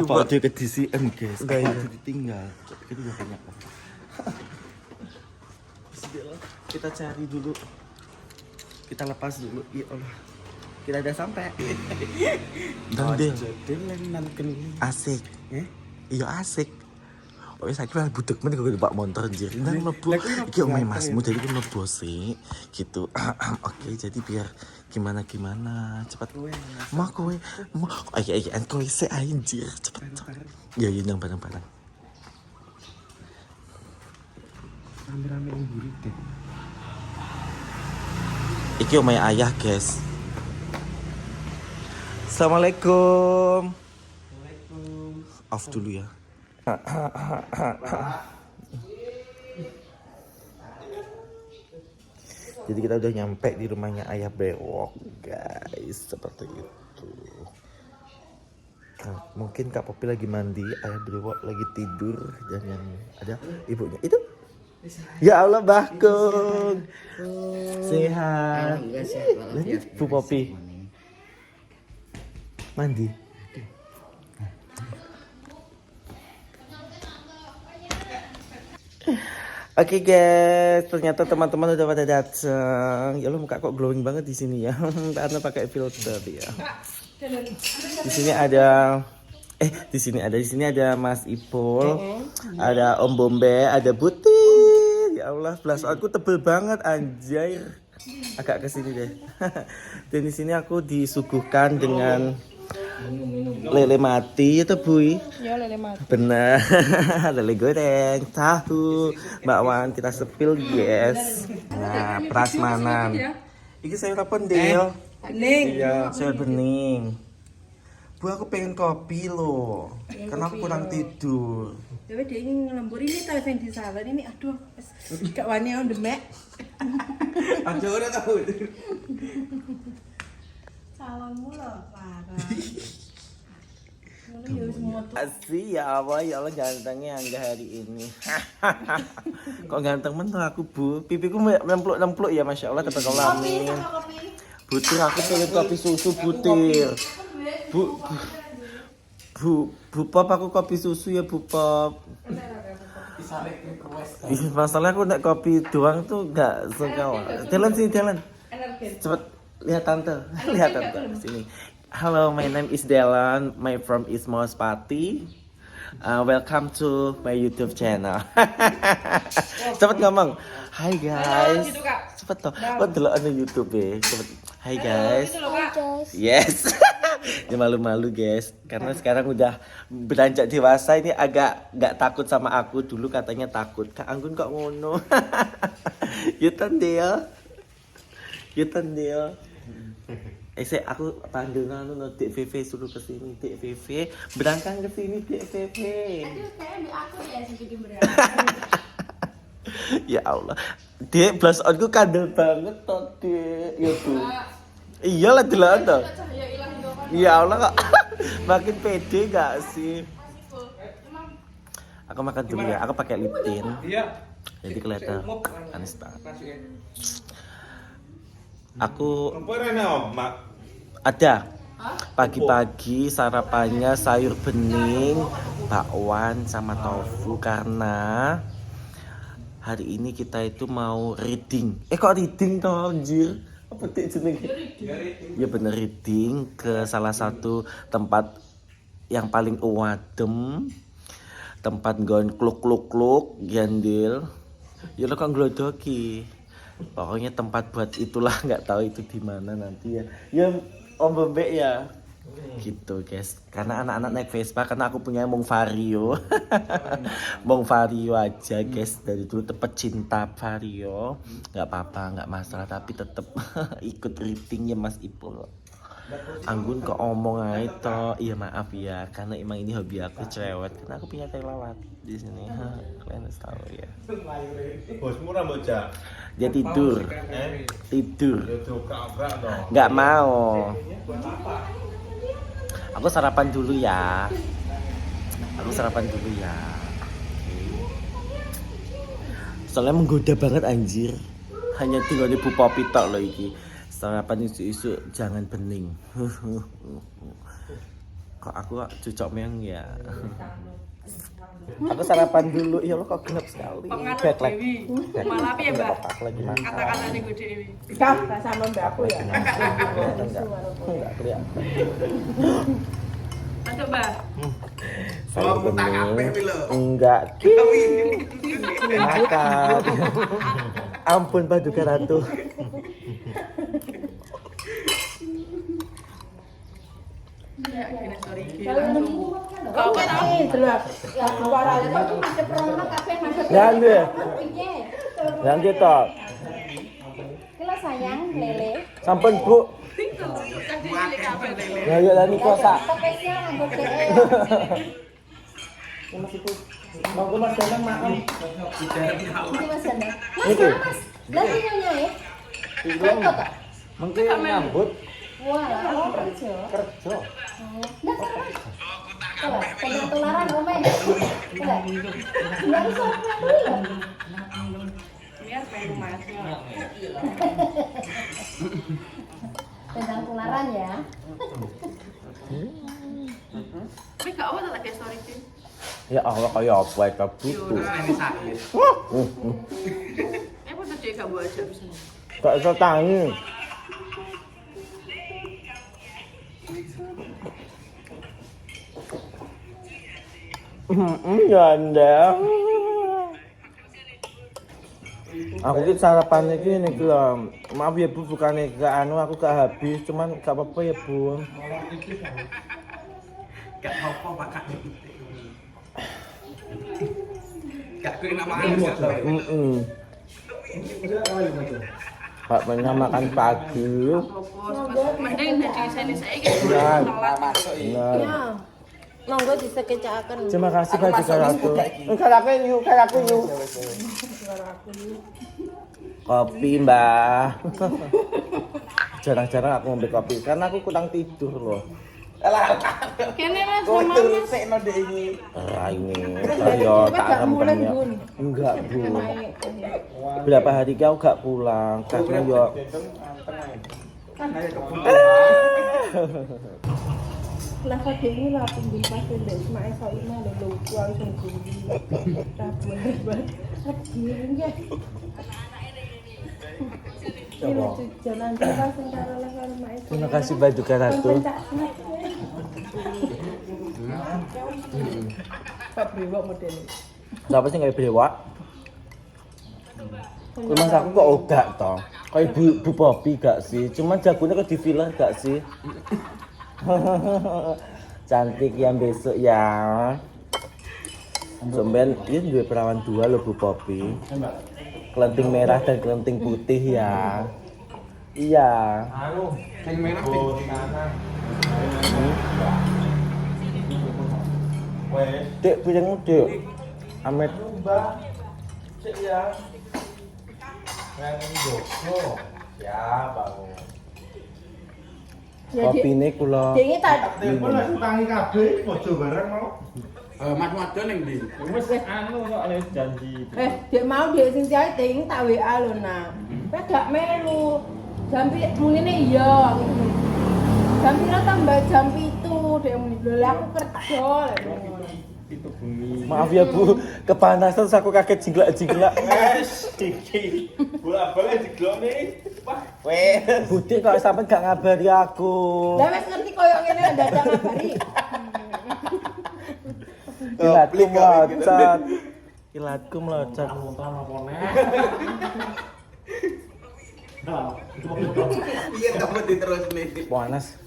Apa dia ke DCM guys? Enggak, Apa iya. dia ditinggal? Itu udah banyak. Bismillah. Kita cari dulu. Kita lepas dulu. Ya Allah. Kita udah sampai. Dan Del. Asik. Iya asik. Oh, saya kira budek men kalau Pak Montor anjir. Nang mlebu. Iki omahe Masmu jadi ku mlebu sih. Gitu. Oke, jadi biar gimana cepat. Mau kowe. Mau ayo kowe sik anjir. Cepet. Ya nang barang-barang. Rame-rame yang burit deh. Iki omahe ayah, guys. Assalamualaikum. Off dulu ya. Jadi kita udah nyampe di rumahnya Ayah Bewok, guys, seperti itu. Nah, mungkin Kak Popi lagi mandi, Ayah Bewok lagi tidur, dan yang ada ibunya itu. Ya Allah, Bakung. Sehat. Lanjut, Bu Popi. Mandi. Oke guys, ternyata teman-teman udah pada datang. Ya lo muka kok glowing banget di sini ya, karena pakai filter ya. Di sini ada Mas Ipul, ada Om Bombe, ada Butir. Ya Allah, belas aku tebel banget anjir. Agak kesini deh. Dan di sini aku disuguhkan dengan lele mati itu Bui. Ya lele mati. Bener. Lele goreng, tahu, bakwan kita sepil guys. Nah, prasmanan. Iki sayur apa Del? Bening. Iya, sayur bening. Bu aku pengen kopi loh. Karena aku kurang tidur. Dewe dia ingin ngelembur ini tahu yang di salon ini. Aduh, gak wani on demek. Ada udah tahu. Salonmu loh, parah. Ngono ya wis moto. Asih ya Allah gantengnya Angga hari ini. Kok ganteng men aku Bu. Pipiku nempluk ya Masya Allah tabarakallah. Butir aku pengen kopi susu Butir. Bu Pop aku kopi susu ya Bu Pop. Masalahnya aku nek kopi doang tuh gak suka. Jalan sini jalan. Cepet lihat tante sini. Hello, my name is Delan. My from is Mospati. Welcome to my YouTube channel. Cepet ngomong. Hi guys. Cepet toh. Lo delok di YouTube ya. Cepet. Hi guys. Yes. Ini malu-malu guys. Karena sekarang udah beranjak dewasa ini agak gak takut sama aku. Dulu katanya takut. Kak Anggun kok ngono. Yutan dia. Aku panggil nanu no Dik VV suruh kesini. Dik VV berangkat kesini Dik VV. Kayaknya aku ya sih bikin Ya Allah, Dek blush onku kandel banget toh Dek. Ya Bu. Iyalah delok toh. Ya Allah kok makin pede gak sih? Aku makan dulu ya. Aku pakai lip tint. Jadi kelihatan manis banget. Aku ada pagi-pagi sarapannya sayur bening, bakwan sama tofu karena hari ini kita itu mau reading. Kok reading toh anjir? Apa sih jenenge? Ya bener reading ke salah satu tempat yang paling wadem. Tempat nggon kluk-kluk Gendil. Ya lo kok nglodoki. Pokoknya tempat buat itulah, nggak tahu itu di mana nanti ya. Ya Om Bombe ya. Gitu guys. Karena anak-anak naik Vespa karena aku punya Mong Vario. Mong Vario aja guys. Dari dulu tetep cinta Vario. Nggak apa-apa, nggak masalah tapi tetep ikut ratingnya Mas Ipul. Anggun kok omong aja toh. Iya maaf ya, karena emang ini hobi aku cewek. Karena aku punya telat di sini. Kalian harus tahu ya. Bosmu rambutnya. Dia tidur. Nggak mau. Aku sarapan dulu ya. Soalnya menggoda banget anjir. Hanya tinggal di Bu Popi tok loh iki. Sarapan isu-isu jangan bening. Kok aku cucok meong ya. Aku sarapan dulu. Ya lo kok gelap sekali. Backlight. Malah apa ya, Mbak? Aku lagi makan. Kata-kata nih gue Dewi. Kak, sama mbak aku ya. Enggak kelihatan. Masuk, Mbak. Sayur bening. Enggak. Makan. Ampun Paduka Ratu. Ya, gini story. Kau kan delok. Ya, suara itu macam perono kabeh masuk. Yang dia. Yang kita. Kilo sayang lele. Sampun Bu. Ya ya lani kosa. Spesial nganggo DE. Mau ke Mas Danang makan. Iki Mas Dana. Niki. Lah nyonya ya. Belum. Mungkin nyambut Wah, lah kerja. kerja. Lah sama. Coba, pegang tularan omen. Coba. Ya harus apa dulu. Lihat pengen masuk. Pegang tularan ya. Tapi gak apa tak kayak story sih. Ya Allah kayak apa itu butuh. Pas dia gak buat aja bisa. Gak iso tangi. Ganda. Aku ki sarapan iki nek lho. Maaf ya Bu, bukannya gak anu aku gak habis, cuman gak apa-apa ya Bu. Gak apa-apa Pak Kak. Gak kena makan. Pak pernah makan pagi. Mending dari sini saya gitu. Benar. Sholat. Benar. Ya. Monggo disekecakaken. Terima kasih Pak Jika Ratu. Karaku yuk. Kopi Mbak. Jarang-jarang aku ngambil kopi karena aku kurang tidur loh. Kene Mas, sama Mas. Ini saya tak rempengnya. Enggak Bu. Berapa hari kau gak pulang karena yo. Lah kok dhewe lah pinggir pasir ndek mak iso ina lho lucu aku sing kuwi. Rabun banget. Sedih ya. Coba. Jalan terus sing karo lah karo mak iso. Terima kasih Mbak Jika Ratu. Pak brewok model. Siapa sih nggak brewok? Mas aku kok enggak toh. Kayak Bu Poppy gak sih? Cuman jagonya kok di villa gak sih? Cantik yang besok ya. Somben ini dua perawan dua loh Bu Poppy. Kelenting merah dan kelenting putih ya. Iya. Yang merah Dek punya dek. Amet. Cek ya. Ya, Bang. Kopi ini kula. Dene tak Telepon lah utangi kabeh, bojo bareng mau. Mas Wadon yang di. Wis anu kok ana janji. dek mau dek sing cilik ting tak WA lho nah. Kowe gak melu. Jam munine iya. Jam pira tambah jam 7 dek muni lho aku kerja. Itu bumi. Maaf ya Bu, kepanasan terus aku kaget jinglak-jinglak. Wes iki. Bola-bola diglone. Wah, Weh, Budi kok sampe gak ngabari aku. Lah wis ngerti koyo ngene dadak ngabari. Kilatku melocot. Kilatku melocot. Iya dapat diterus nih. Panas.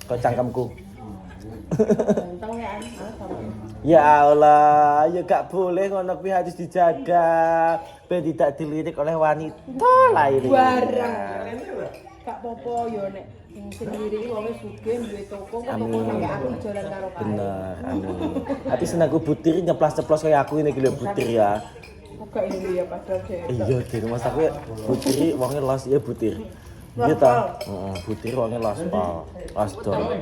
Kok cangkemku. Ganteng ya sama. Ya Allah, ya gak boleh ngono kuwi harus dijaga. Ben tidak dilirik oleh wanita lain. Barang. Gak popo yo nek sing sendiri wong wis sugih duwe toko kok toko nek aku jalan karo kae. Bener, amin. Tapi senengku butir nyeplos-ceplos kayak aku ini gila butir ya. Buka ini ya padahal deh. Iya, di rumah aku butir wongnya los ya butir. Iya ta? Heeh, butir wongnya los pal. Los dol.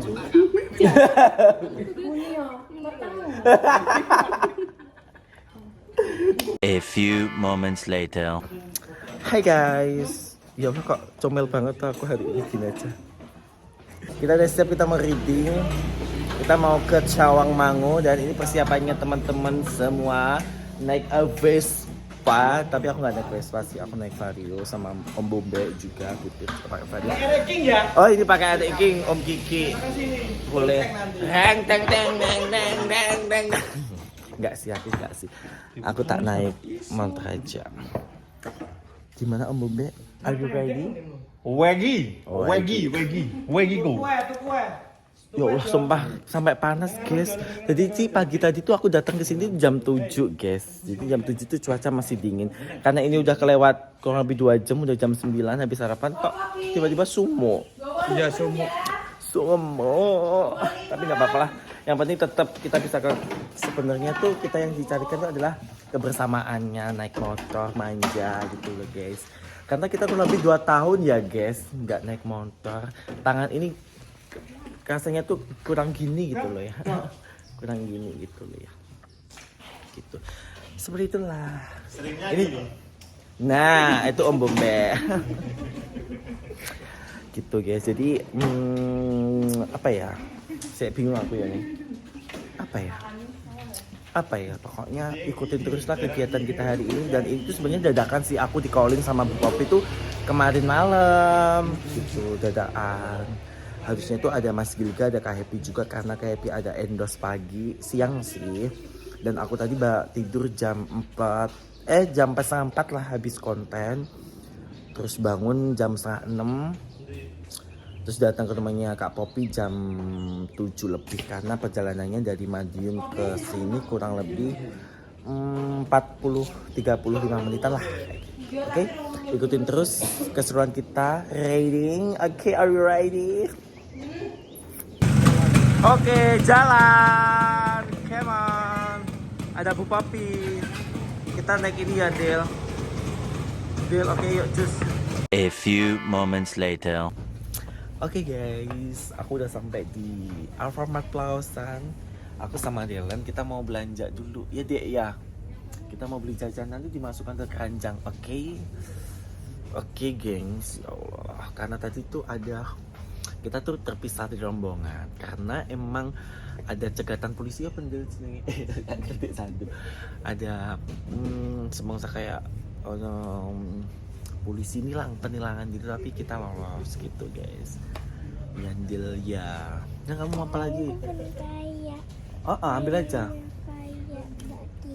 Muni yo, petang. A few moments later. Hai guys. Ya Allah kok comel banget aku hari ini gini aja. Kita udah siap, kita mau reading. Kita mau ke Cawangmangu dan ini persiapannya teman-teman semua naik Vespa, tapi aku nggak naik Vespa sih, aku naik Vario sama Om Bombe juga gitu. Pakai Vario. Oh ini pakai adik King, Om Kiki. Boleh. Reng teng teng teng teng teng teng. Enggak sih, aku enggak sih. Aku tak naik motor aja. Gimana Om Bombe? Are you ready? Wegi go. Ya Allah, sumpah sampai panas, guys. Jadi sih pagi tadi tuh aku datang ke sini jam 7, guys. Jadi jam 7 tuh cuaca masih dingin. Karena ini udah kelewat kurang lebih 2 jam, udah jam 9 habis sarapan kok tiba-tiba sumo. Iya sumo. Sumo. Tapi nggak apa-apa lah. Yang penting tetap kita bisa ke, sebenarnya tuh kita yang dicarikan tuh adalah kebersamaannya, naik motor, manja gitu loh, guys. Karena kita kurang lebih 2 tahun ya, guys, nggak naik motor. Tangan ini rasanya tuh kurang gini gitu loh ya. Kurang gini gitu loh ya. Gitu. Seperti itulah. Ini. Nah, itu Om Bombe. Gitu guys. Jadi apa ya? Saya bingung aku ya nih. Apa ya? Pokoknya ikutin teruslah kegiatan kita hari ini, dan itu sebenarnya dadakan sih, aku di calling sama Bu Popi tuh kemarin malam gitu, dadakan. Harusnya tuh ada Mas Gilga, ada Kak Happy juga, karena Kak Happy ada endorse pagi, siang sih. Dan aku tadi tidur jam 4 lah habis konten. Terus bangun jam 5:30. Terus datang ke rumahnya Kak Popi jam 7 lebih, karena perjalanannya dari Madiun ke sini kurang lebih 35 menitan lah. Oke, ikutin terus keseruan kita riding. Oke, are you ready? Oke, jalan. Come on. Ada Bu Papi. Kita naik ini ya, Del. Oke, yuk, cus. A few moments later. Oke guys, aku udah sampai di Alfamart Plausan. Aku sama Dylan, kita mau belanja dulu. Ya, Dek, ya. Kita mau beli jajanan itu dimasukkan ke keranjang. Oke, gengs. Ya Allah, karena tadi tuh kita tuh terpisah di rombongan karena emang ada cegatan polisi ya pendel sini. Ada semangsa kayak polisi penilangan gitu, tapi kita lolos gitu guys. Yandil ya. Nah, kamu mau apa lagi? Ambil aja.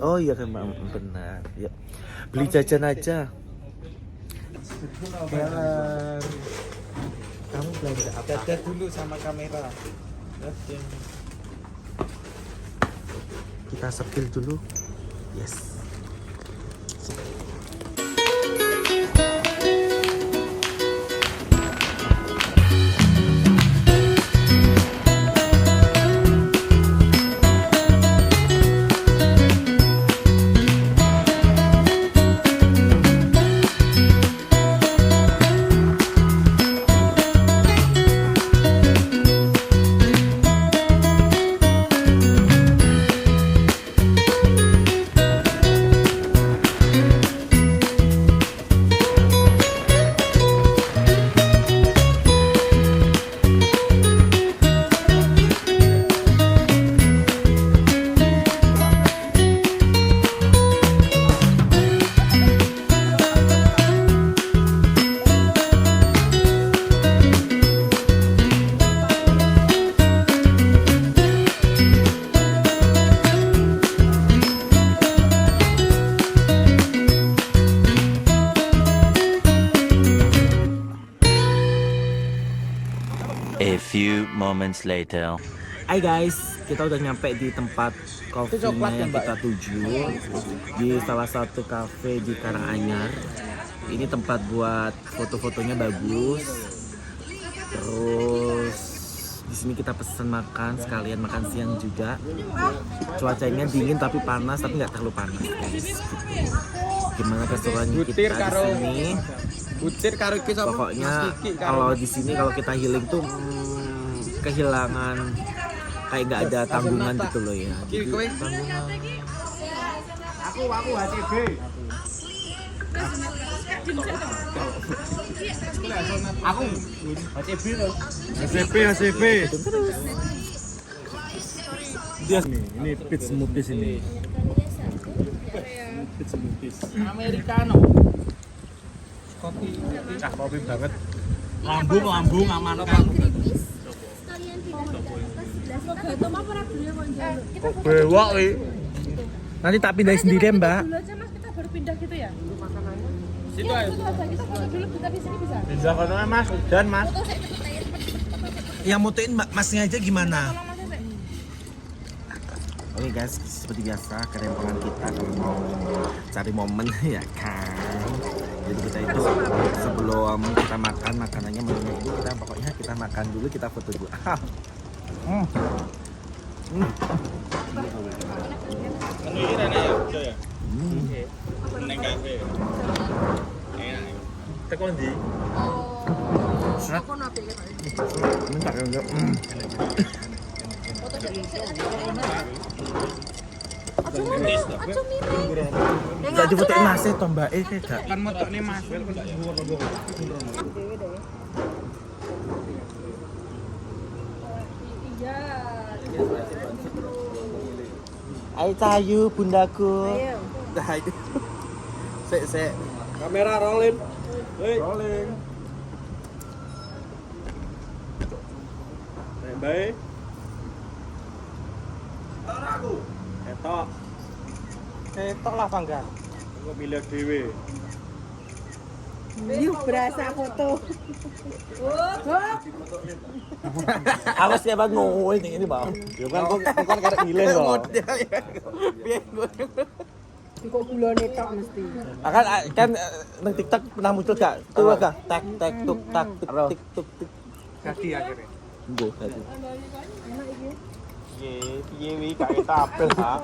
Oh iya kan, benar. Ya. Beli jajan aja. Jalan. Kamu belanja apa? Dadah dulu sama kamera. Kita sepil dulu. Yes. A few moments later. Hai guys, kita udah nyampe di tempat coffee-nya yang kita tuju, di salah satu cafe di Karanganyar. Ini tempat buat foto-fotonya bagus. Terus di sini kita pesan makan, sekalian makan siang juga. Cuacanya dingin tapi panas, tapi nggak terlalu panas guys. Gitu. Gimana keseruan kita di sini? Pokoknya kalau di sini kalau kita healing tuh kehilangan, kayak nggak ada tanggungan gitu loh ya. Jadi tanggungan. Aku HCB. Aku HCB loh. HCB. Ini pit smoothies ini. Pit smoothies. Americano. Cah kopi banget. Lambung amankan. Kok bewok wi. Nanti tak pindahin sendiri mbak. Dulu aja mas kita baru pindah gitu ya. Situ Iya, aja. betul aja kita foto dulu kita di sini bisa. Bisa kono Mas, dan Mas. Foto saya cepetin. Yang mutuin masnya aja gimana? Tolong mas Ese. Oke guys, seperti biasa kerempongan kita kalau mau cari momen ya kan. Jadi kita itu sebelum kita makan makanannya menunya ini kita pokoknya kita makan dulu, kita foto dulu. Menu ini rene ya, Jo ya. Neng kafe. Enak. Teko ndi? Minta kan enggak? Enggak difotoin masih toh mbak, kayak Kan motokne Mas. Ayo Cahayu bundaku. Ayo. Dah itu. Sek. Kamera rolling. Rolling. Baik. Etok lah pangkat. Engko milih dhewe. Yuh berasa foto. Awas ya bang ngomong ini bang. Ya kan kok karek milih kok. Kok gulane tok mesti. Kan nang TikTok pernah muncul gak? Tuh gak? Tak tuk tak tik tuk tik. Kaki akhirnya. Nggo tadi. Piye wi gak tapel ha.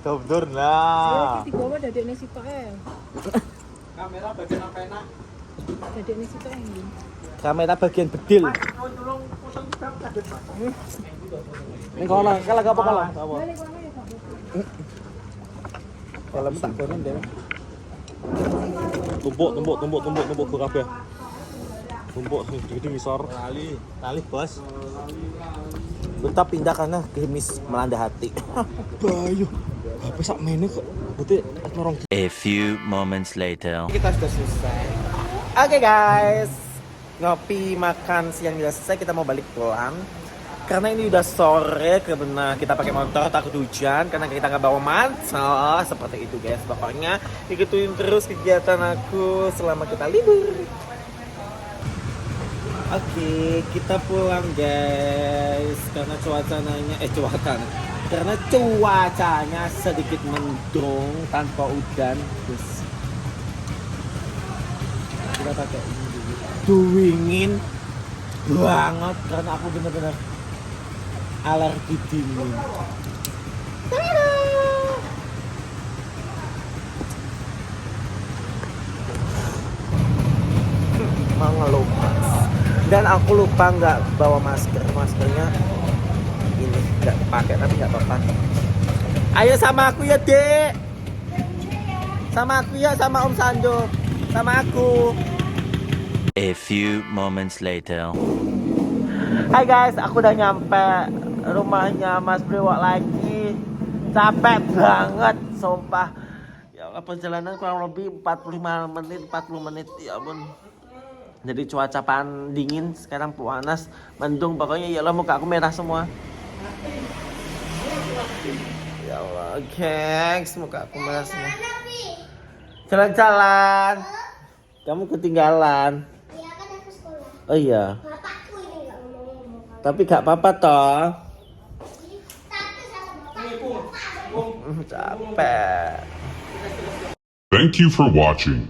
Dobdur lah. Ketiga wae dadekne sitok e. Kamera bagian apa enak? Dadekne sitok e. Kamera bagian bedil. Ning kono, kalah gak apa-apa lah. Balik kono ya, Pak. Kalau tak konen deh. Tumpuk go kabeh. Tumpuk sing gede ngisor. Kali, Bos. Tetap pindah karena gerimis melanda hati. Bayu. HP sak mene kok. Berarti orang A few moments later. Kita sudah selesai. Oke guys, ngopi makan siang sudah selesai. Kita mau balik pulang karena ini udah sore karena kita pakai motor takut hujan karena kita nggak bawa mantel seperti itu guys. Pokoknya ikutin terus kegiatan aku selama kita libur. Oke, kita pulang guys karena cuacanya sedikit mendung tanpa hujan. Terus kita pakai ini dulu. Dingin banget karena aku bener-bener alergi dingin. Mau ngelupas dan aku lupa nggak bawa maskernya ini nggak pakai tapi nggak apa-apa. Ayo sama aku ya dek, sama aku ya, sama Om Sando, sama aku. A few moments later. Hai guys, aku udah nyampe rumahnya Mas Brewok lagi. Capek banget, sumpah. Ya Allah, perjalanan kurang lebih 40 menit, ya ampun. Jadi cuaca dingin, sekarang panas, mendung, pokoknya ya Allah muka aku merah semua. Ya Allah, gengs, muka aku merah semua. Jalan-jalan. Kamu ketinggalan. Iya kan aku sekolah. Oh iya. Bapakku ini nggak ngomong-ngomong. Tapi gak apa-apa toh. Tapi sama bapak. Capek. Thank you for watching.